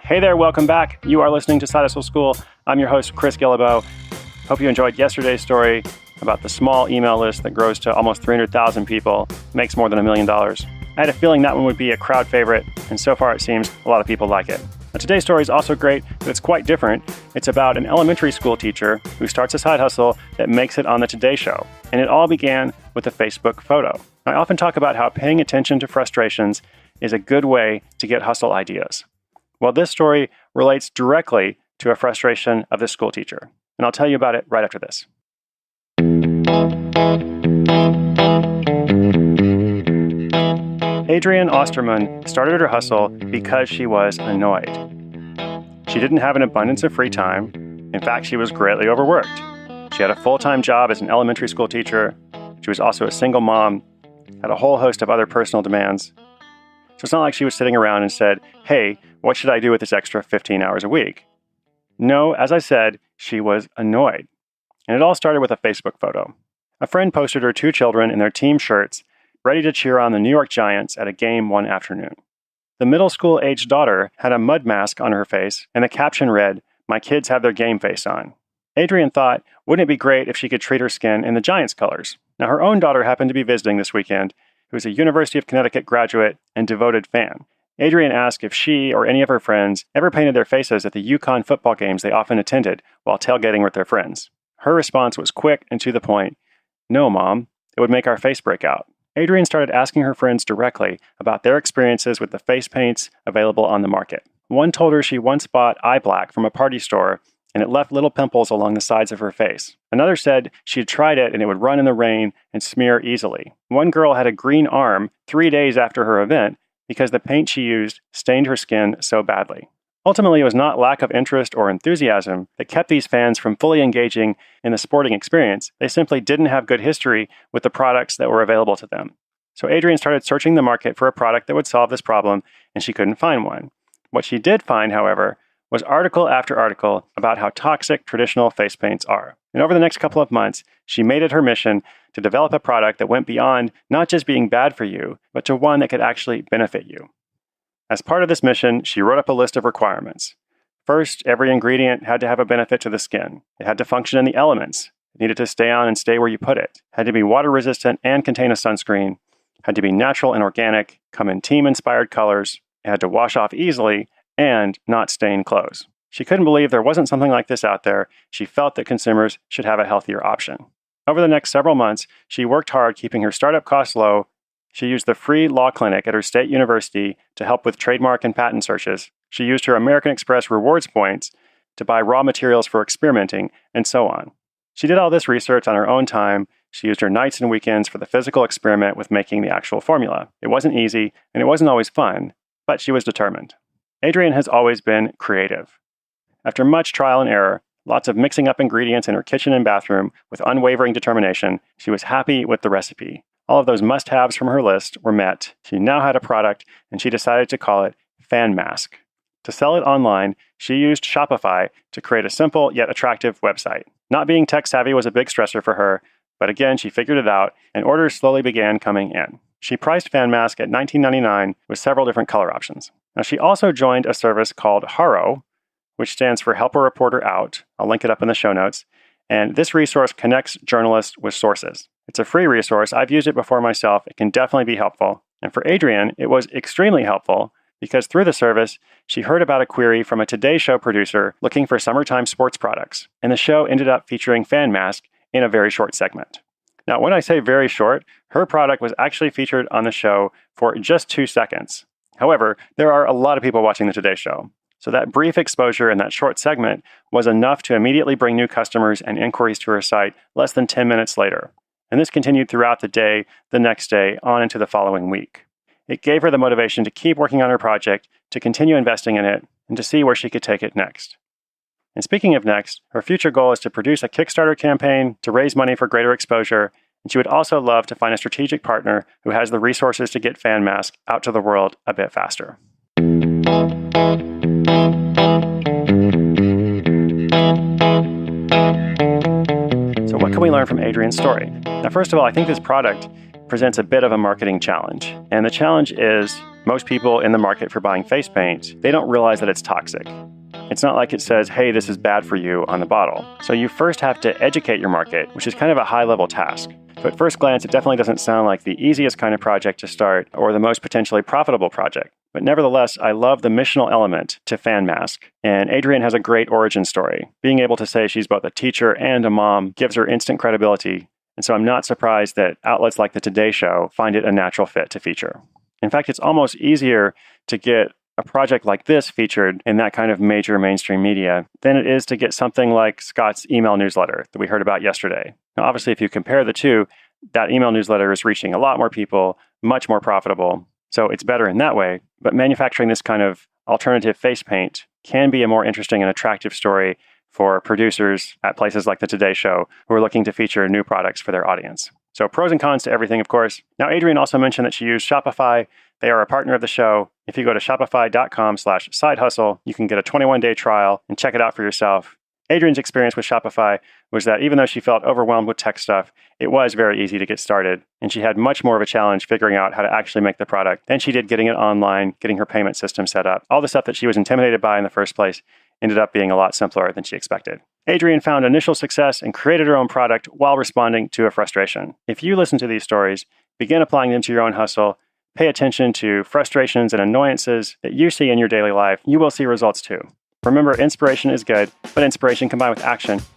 Hey there, welcome back. You are listening to Side Hustle School. I'm your host, Chris Guillebeau. Hope you enjoyed yesterday's story about the small email list that grows to almost 300,000 people, makes more than $1 million. I had a feeling that one would be a crowd favorite, and so far it seems a lot of people like it. Now, today's story is also great, but it's quite different. It's about an elementary school teacher who starts a side hustle that makes it on the Today Show. And it all began with a Facebook photo. I often talk about how paying attention to frustrations is a good way to get hustle ideas. Well, this story relates directly to a frustration of this school teacher. And I'll tell you about it right after this. Adrienne Osterman started her hustle because she was annoyed. She didn't have an abundance of free time. In fact, she was greatly overworked. She had a full-time job as an elementary school teacher. She was also a single mom, had a whole host of other personal demands. So it's not like she was sitting around and said, hey, what should I do with this extra 15 hours a week? No, as I said, she was annoyed. And it all started with a Facebook photo. A friend posted her 2 children in their team shirts, ready to cheer on the New York Giants at a game one afternoon. The middle school-aged daughter had a mud mask on her face, and the caption read, "My kids have their game face on." Adrienne thought, wouldn't it be great if she could treat her skin in the Giants colors? Now, her own daughter happened to be visiting this weekend, who is a University of Connecticut graduate and devoted fan. Adrienne asked if she or any of her friends ever painted their faces at the UConn football games they often attended while tailgating with their friends. Her response was quick and to the point. No, Mom, it would make our face break out. Adrienne started asking her friends directly about their experiences with the face paints available on the market. One told her she once bought eye black from a party store and it left little pimples along the sides of her face. Another said she had tried it and it would run in the rain and smear easily. One girl had a green arm 3 days after her event because the paint she used stained her skin so badly. Ultimately, it was not lack of interest or enthusiasm that kept these fans from fully engaging in the sporting experience. They simply didn't have good history with the products that were available to them. So Adrienne started searching the market for a product that would solve this problem, and she couldn't find one. What she did find, however, was article after article about how toxic traditional face paints are. And over the next couple of months, she made it her mission to develop a product that went beyond not just being bad for you, but to one that could actually benefit you. As part of this mission, she wrote up a list of requirements. First, every ingredient had to have a benefit to the skin. It had to function in the elements. It needed to stay on and stay where you put it. It had to be water resistant and contain a sunscreen. It had to be natural and organic, come in team-inspired colors. It had to wash off easily and not stain clothes. She couldn't believe there wasn't something like this out there. She felt that consumers should have a healthier option. Over the next several months, she worked hard keeping her startup costs low. She used the free law clinic at her state university to help with trademark and patent searches. She used her American Express rewards points to buy raw materials for experimenting, and so on. She did all this research on her own time. She used her nights and weekends for the physical experiment with making the actual formula. It wasn't easy, and it wasn't always fun, but she was determined. Adrienne has always been creative. After much trial and error, lots of mixing up ingredients in her kitchen and bathroom with unwavering determination, she was happy with the recipe. All of those must-haves from her list were met. She now had a product, and she decided to call it Fan Mask. To sell it online, she used Shopify to create a simple yet attractive website. Not being tech-savvy was a big stressor for her, but again, she figured it out, and orders slowly began coming in. She priced Fan Mask at $19.99 with several different color options. Now, she also joined a service called HARO, which stands for Help a Reporter Out. I'll link it up in the show notes. And this resource connects journalists with sources. It's a free resource. I've used it before myself. It can definitely be helpful. And for Adrienne, it was extremely helpful because through the service, she heard about a query from a Today Show producer looking for summertime sports products. And the show ended up featuring Fan Mask in a very short segment. Now, when I say very short, her product was actually featured on the show for just 2 seconds. However, there are a lot of people watching the Today Show. So that brief exposure in that short segment was enough to immediately bring new customers and inquiries to her site less than 10 minutes later. And this continued throughout the day, the next day, on into the following week. It gave her the motivation to keep working on her project, to continue investing in it, and to see where she could take it next. And speaking of next, her future goal is to produce a Kickstarter campaign to raise money for greater exposure, and she would also love to find a strategic partner who has the resources to get Fan Mask out to the world a bit faster. So what can we learn from Adrienne's story? Now, first of all, I think this product presents a bit of a marketing challenge. And the challenge is Most people in the market for buying face paint, they don't realize that it's toxic. It's not like it says, hey, this is bad for you on the bottle. So you first have to educate your market, which is kind of a high-level task. So at first glance, it definitely doesn't sound like the easiest kind of project to start or the most potentially profitable project. But nevertheless, I love the missional element to Fan Mask. And Adrienne has a great origin story. Being able to say she's both a teacher and a mom gives her instant credibility. And so I'm not surprised that outlets like the Today Show find it a natural fit to feature. In fact, it's almost easier to get a project like this featured in that kind of major mainstream media than it is to get something like Scott's email newsletter that we heard about yesterday. Now, obviously, if you compare the two, that email newsletter is reaching a lot more people, much more profitable. So it's better in that way. But manufacturing this kind of alternative face paint can be a more interesting and attractive story for producers at places like the Today Show who are looking to feature new products for their audience. So pros and cons to everything, of course. Now, Adrienne also mentioned that she used Shopify. They are a partner of the show. If you go to shopify.com/sidehustle, you can get a 21-day trial and check it out for yourself. Adrienne's experience with Shopify was that even though she felt overwhelmed with tech stuff, it was very easy to get started. And she had much more of a challenge figuring out how to actually make the product than she did getting it online, getting her payment system set up. All the stuff that she was intimidated by in the first place ended up being a lot simpler than she expected. Adrienne found initial success and created her own product while responding to a frustration. If you listen to these stories, begin applying them to your own hustle, pay attention to frustrations and annoyances that you see in your daily life, you will see results too. Remember, inspiration is good, but inspiration combined with action